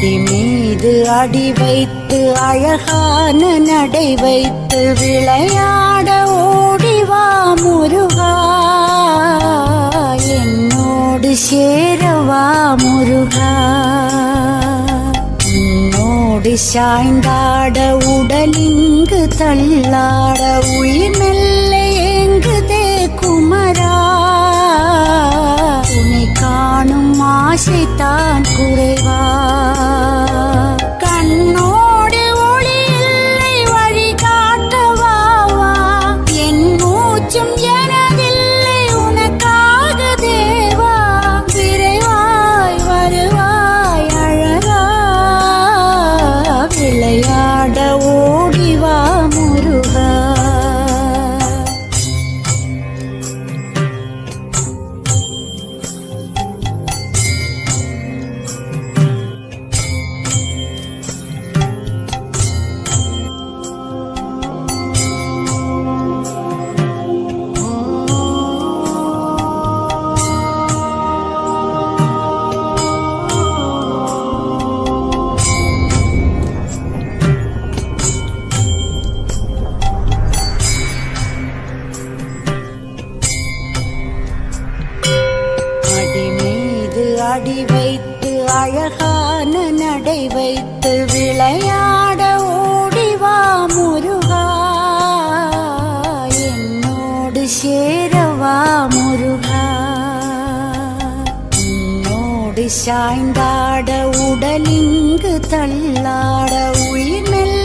அடி மீது அடி வைத்து அழகான நடை வைத்து விளையாட ஓடிவா முருகா, என்னோடு சேரவா முருகா. உன்னோடு சாய்ந்தாட உடலிங்கு தள்ளாட உயிர் மெல்ல ஏங்குதே குமரா, உன்னை காணும் ஆசைத்தான் குறைவா. கண்ணோடு ஒளி இல்லை வழி காட்டவாவா, என் மூச்சும் எனதில்லை உனக்காக தேவா. விரைவாய் வருவாய் அழகா, விளையாட ஓடிவா முருகா. அடி வைத்து அழகான நடை வைத்து விளையாட ஓடிவா முருகா, என்னோடு சேரவா முருகா. உன்னோடு சாய்ந்தாட உடலிங்கு தள்ளாட உயிர் மெல்ல